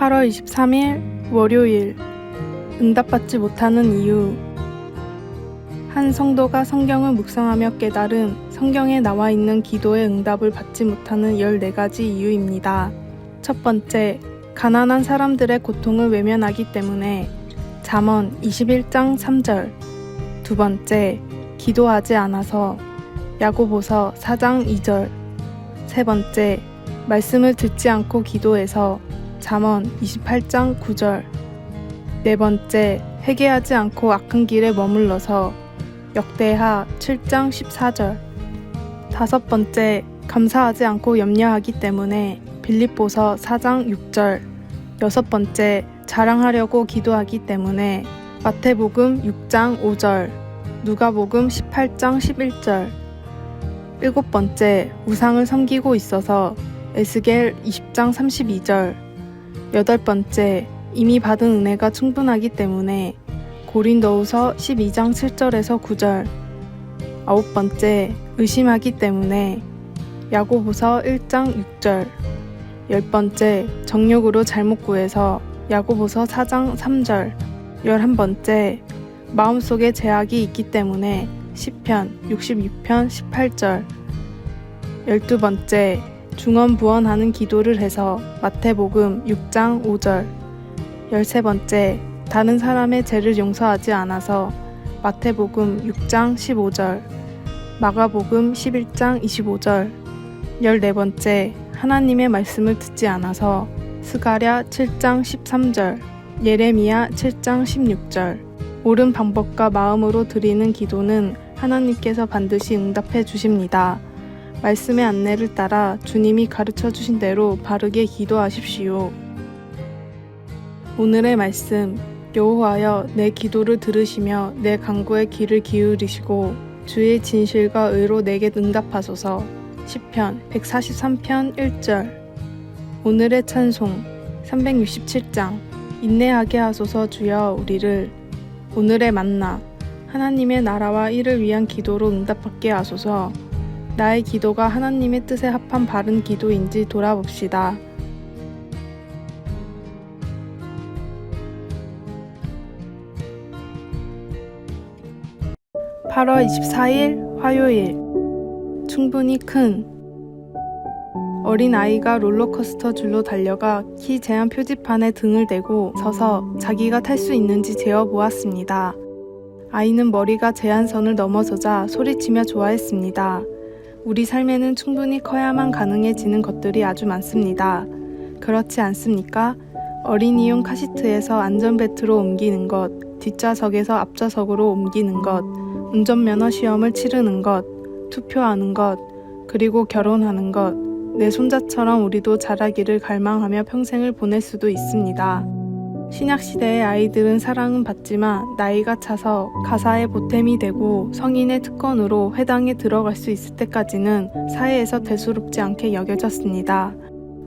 8월 23일 월요일. 응답받지 못하는 이유. 한 성도가 성경을 묵상하며 깨달은 성경에 나와 있는 기도의 응답을 받지 못하는 14가지 이유입니다. 첫 번째, 가난한 사람들의 고통을 외면하기 때문에. 잠언 21장 3절. 두 번째, 기도하지 않아서. 야고보서 4장 2절. 세 번째, 말씀을 듣지 않고 기도해서. 잠언 28장 9절. 네 번째, 회개하지 않고 악한 길에 머물러서. 역대하 7장 14절. 다섯 번째, 감사하지 않고 염려하기 때문에. 빌립보서 4장 6절. 여섯 번째, 자랑하려고 기도하기 때문에. 마태복음 6장 5절. 누가복음 18장 11절. 일곱 번째, 우상을 섬기고 있어서. 에스겔 20장 32절. 여덟 번째, 이미 받은 은혜가 충분하기 때문에. 고린도후서 12장 7절에서 9절. 아홉 번째, 의심하기 때문에. 야고보서 1장 6절. 열 번째, 정욕으로 잘못 구해서. 야고보서 4장 3절. 11번째, 마음속에 제약이 있기 때문에. 시편 66편 18절. 12번째, 중언부언하는 기도를 해서. 마태복음 6장 5절. 13번째, 다른 사람의 죄를 용서하지 않아서. 마태복음 6장 15절. 마가복음 11장 25절. 14번째, 하나님의 말씀을 듣지 않아서. 스가랴 7장 13절. 예레미야 7장 16절. 옳은 방법과 마음으로 드리는 기도는 하나님께서 반드시 응답해 주십니다. 말씀의 안내를 따라 주님이 가르쳐 주신 대로 바르게 기도하십시오. 오늘의 말씀. 여호와여, 내 기도를 들으시며 내 간구에 귀를 기울이시고 주의 진실과 의로 내게 응답하소서. 시편 143편 1절. 오늘의 찬송. 367장. 인내하게 하소서 주여 우리를. 오늘의 만나. 하나님의 나라와 이를 위한 기도로 응답받게 하소서. 나의 기도가 하나님의 뜻에 합한 바른 기도인지 돌아봅시다. (8월 24일) 화요일. 충분히 큰. 어린 아이가 롤러코스터 줄로 달려가 키 제한 표지판에 등을 대고 서서 자기가 탈 수 있는지 재어보았습니다. 아이는 머리가 제한선을 넘어서자 소리치며 좋아했습니다. 우리 삶에는 충분히 커야만 가능해지는 것들이 아주 많습니다. 그렇지 않습니까? 어린이용 카시트에서 안전벨트로 옮기는 것, 뒷좌석에서 앞좌석으로 옮기는 것, 운전면허 시험을 치르는 것, 투표하는 것, 그리고 결혼하는 것. 내 손자처럼 우리도 자라기를 갈망하며 평생을 보낼 수도 있습니다. 신약시대의 아이들은 사랑은 받지만 나이가 차서 가사의 보탬이 되고 성인의 특권으로 회당에 들어갈 수 있을 때까지는 사회에서 대수롭지 않게 여겨졌습니다.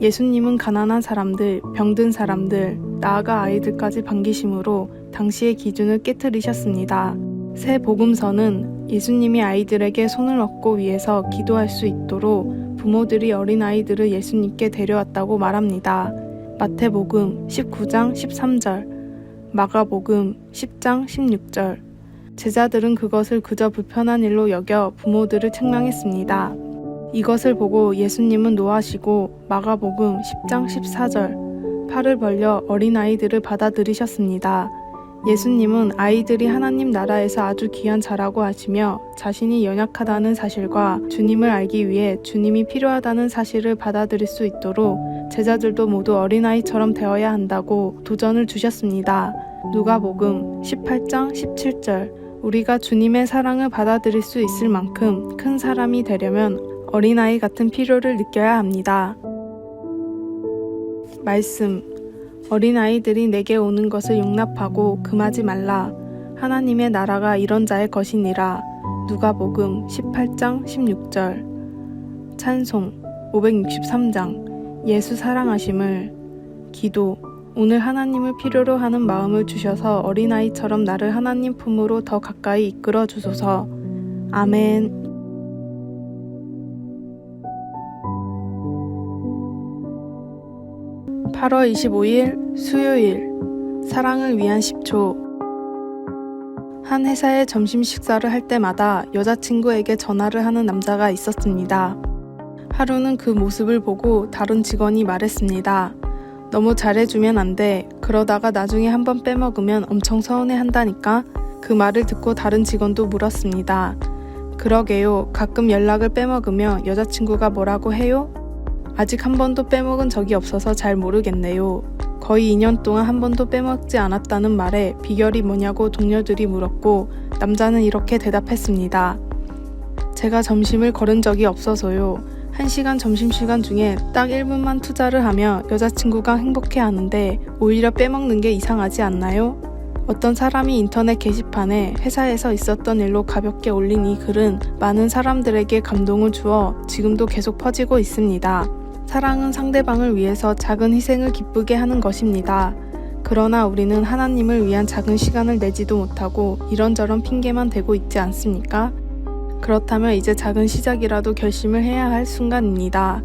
예수님은 가난한 사람들, 병든 사람들, 나아가 아이들까지 반기심으로 당시의 기준을 깨트리셨습니다. 새 복음서는 예수님이 아이들에게 손을 얻고 위해서 기도할 수 있도록 부모들이 어린아이들을 예수님께 데려왔다고 말합니다. 마태복음 19장 13절, 마가복음 10장 16절. 제자들은 그것을 그저 불편한 일로 여겨 부모들을 책망했습니다. 이것을 보고 예수님은 노하시고 마가복음 10장 14절, 팔을 벌려 어린아이들을 받아들이셨습니다. 예수님은 아이들이 하나님 나라에서 아주 귀한 자라고 하시며 자신이 연약하다는 사실과 주님을 알기 위해 주님이 필요하다는 사실을 받아들일 수 있도록 제자들도 모두 어린아이처럼 되어야 한다고 도전을 주셨습니다. 누가복음 18장 17절. 우리가 주님의 사랑을 받아들일 수 있을 만큼 큰 사람이 되려면 어린아이 같은 필요를 느껴야 합니다. 말씀. 어린아이들이 내게 오는 것을 용납하고 금하지 말라. 하나님의 나라가 이런 자의 것이니라. 누가복음 18장 16절. 찬송 563장. 예수 사랑하심을. 기도. 오늘 하나님을 필요로 하는 마음을 주셔서 어린아이처럼 나를 하나님 품으로 더 가까이 이끌어 주소서. 아멘. 8월 25일 수요일 사랑을 위한 10초. 한 회사의 점심 식사를 할 때마다 여자친구에게 전화를 하는 남자가 있었습니다. 하루는 그 모습을 보고 다른 직원이 말했습니다. 너무 잘해주면 안 돼. 그러다가 나중에 한번 빼먹으면 엄청 서운해한다니까. 그 말을 듣고 다른 직원도 물었습니다. 그러게요. 가끔 연락을 빼먹으며 여자친구가 뭐라고 해요? 아직 한 번도 빼먹은 적이 없어서 잘 모르겠네요. 거의 2년 동안 한 번도 빼먹지 않았다는 말에 비결이 뭐냐고 동료들이 물었고 남자는 이렇게 대답했습니다. 제가 점심을 거른 적이 없어서요. 1시간 점심시간 중에 딱 1분만 투자를 하며 여자친구가 행복해하는데 오히려 빼먹는 게 이상하지 않나요? 어떤 사람이 인터넷 게시판에 회사에서 있었던 일로 가볍게 올린 이 글은 많은 사람들에게 감동을 주어 지금도 계속 퍼지고 있습니다. 사랑은 상대방을 위해서 작은 희생을 기쁘게 하는 것입니다. 그러나 우리는 하나님을 위한 작은 시간을 내지도 못하고 이런저런 핑계만 대고 있지 않습니까? 그렇다면 이제 작은 시작이라도 결심을 해야 할 순간입니다.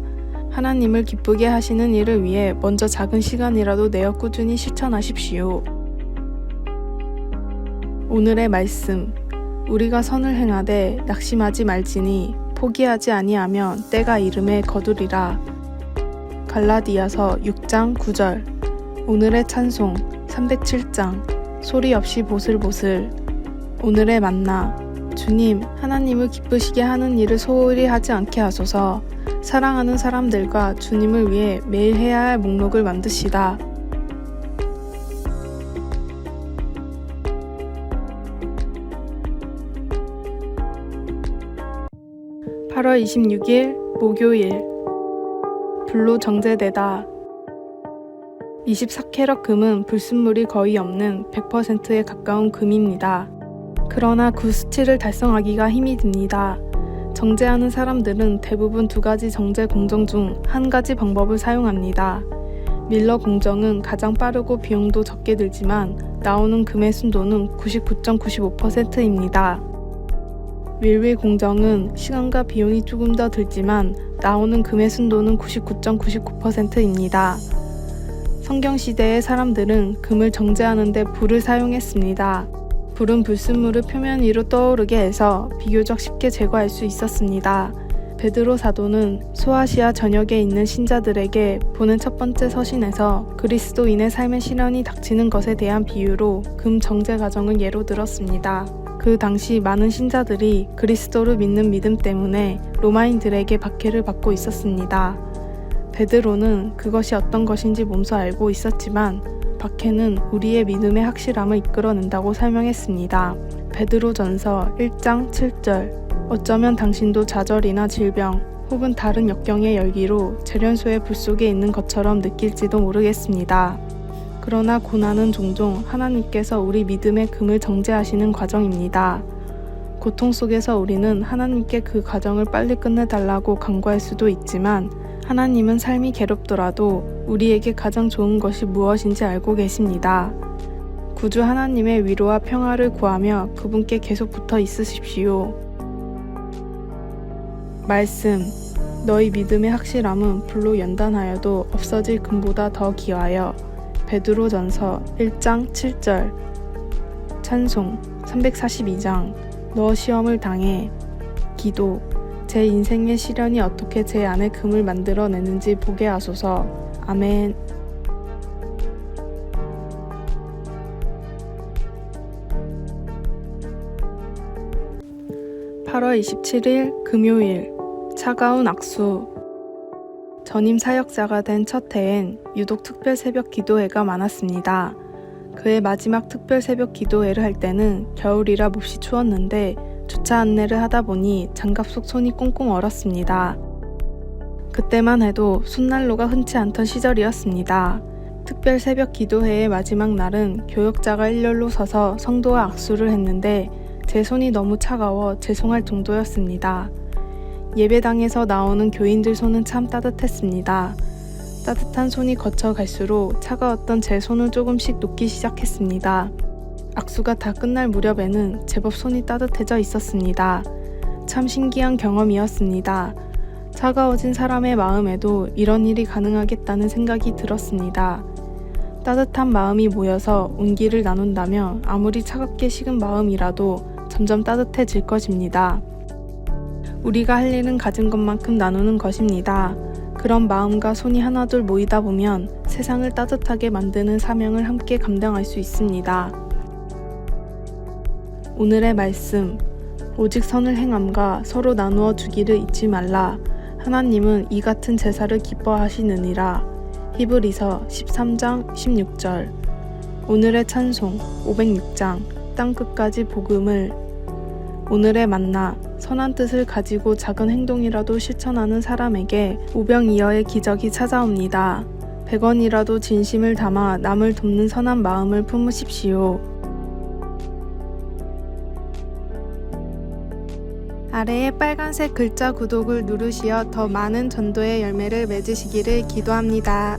하나님을 기쁘게 하시는 일을 위해 먼저 작은 시간이라도 내어 꾸준히 실천하십시오. 오늘의 말씀. 우리가 선을 행하되 낙심하지 말지니 포기하지 아니하면 때가 이름에 거두리라. 갈라디아서 6장 9절. 오늘의 찬송 307장. 소리 없이 보슬보슬. 오늘의 만나. 주님, 하나님을 기쁘시게 하는 일을 소홀히 하지 않게 하소서. 사랑하는 사람들과 주님을 위해 매일 해야 할 목록을 만드시다. (8월 26일) 목요일. 불로 정제되다. 24캐럿 금은 불순물이 거의 없는 100%에 가까운 금입니다. 그러나 그 수치를 달성하기가 힘이 듭니다. 정제하는 사람들은 대부분 2가지 정제 공정 중 1가지 방법을 사용합니다. 밀러 공정은 가장 빠르고 비용도 적게 들지만 나오는 금의 순도는 99.95%입니다. 윌윌 공정은 시간과 비용이 조금 더 들지만 나오는 금의 순도는 99.99%입니다. 성경시대의 사람들은 금을 정제하는 데 불을 사용했습니다. 불은 불순물을 표면 위로 떠오르게 해서 비교적 쉽게 제거할 수 있었습니다. 베드로 사도는 소아시아 전역에 있는 신자들에게 보낸 첫 번째 서신에서 그리스도인의 삶의 시련이 닥치는 것에 대한 비유로 금 정제 과정을 예로 들었습니다. 그 당시 많은 신자들이 그리스도를 믿는 믿음 때문에 로마인들에게 박해를 받고 있었습니다. 베드로는 그것이 어떤 것인지 몸소 알고 있었지만 박해는 우리의 믿음의 확실함을 이끌어낸다고 설명했습니다. 베드로전서 1장 7절. 어쩌면 당신도 좌절이나 질병 혹은 다른 역경의 열기로 재련소의 불 속에 있는 것처럼 느낄지도 모르겠습니다. 그러나 고난은 종종 하나님께서 우리 믿음의 금을 정제하시는 과정입니다. 고통 속에서 우리는 하나님께 그 과정을 빨리 끝내달라고 간구할 수도 있지만 하나님은 삶이 괴롭더라도 우리에게 가장 좋은 것이 무엇인지 알고 계십니다. 구주 하나님의 위로와 평화를 구하며 그분께 계속 붙어 있으십시오. 말씀. 너희 믿음의 확실함은 불로 연단하여도 없어질 금보다 더 귀하여. 베드로전서 1장 7절. 찬송 342장. 너 시험을 당해. 기도. 제 인생의 시련이 어떻게 제 안에 금을 만들어내는지 보게 하소서. 아멘. (8월 27일) 금요일. 차가운 악수. 전임 사역자가 된 첫 해엔 유독 특별 새벽 기도회가 많았습니다. 그의 마지막 특별 새벽 기도회를 할 때는 겨울이라 몹시 추웠는데 주차 안내를 하다 보니 장갑 속 손이 꽁꽁 얼었습니다. 그때만 해도 손난로가 흔치 않던 시절이었습니다. 특별 새벽 기도회의 마지막 날은 교역자가 일렬로 서서 성도와 악수를 했는데 제 손이 너무 차가워 죄송할 정도였습니다. 예배당에서 나오는 교인들 손은 참 따뜻했습니다. 따뜻한 손이 거쳐갈수록 차가웠던 제 손을 조금씩 녹기 시작했습니다. 악수가 다 끝날 무렵에는 제법 손이 따뜻해져 있었습니다. 참 신기한 경험이었습니다. 차가워진 사람의 마음에도 이런 일이 가능하겠다는 생각이 들었습니다. 따뜻한 마음이 모여서 온기를 나눈다면 아무리 차갑게 식은 마음이라도 점점 따뜻해질 것입니다. 우리가 할 일은 가진 것만큼 나누는 것입니다. 그런 마음과 손이 하나둘 모이다 보면 세상을 따뜻하게 만드는 사명을 함께 감당할 수 있습니다. 오늘의 말씀, 오직 선을 행함과 서로 나누어 주기를 잊지 말라. 하나님은 이 같은 제사를 기뻐하시느니라. 히브리서 13장 16절. 오늘의 찬송 506장 땅끝까지 복음을. 오늘의 만나, 선한 뜻을 가지고 작은 행동이라도 실천하는 사람에게 오병이어의 기적이 찾아옵니다. 100원이라도 진심을 담아 남을 돕는 선한 마음을 품으십시오. 아래의 빨간색 글자 구독을 누르시어 더 많은 전도의 열매를 맺으시기를 기도합니다.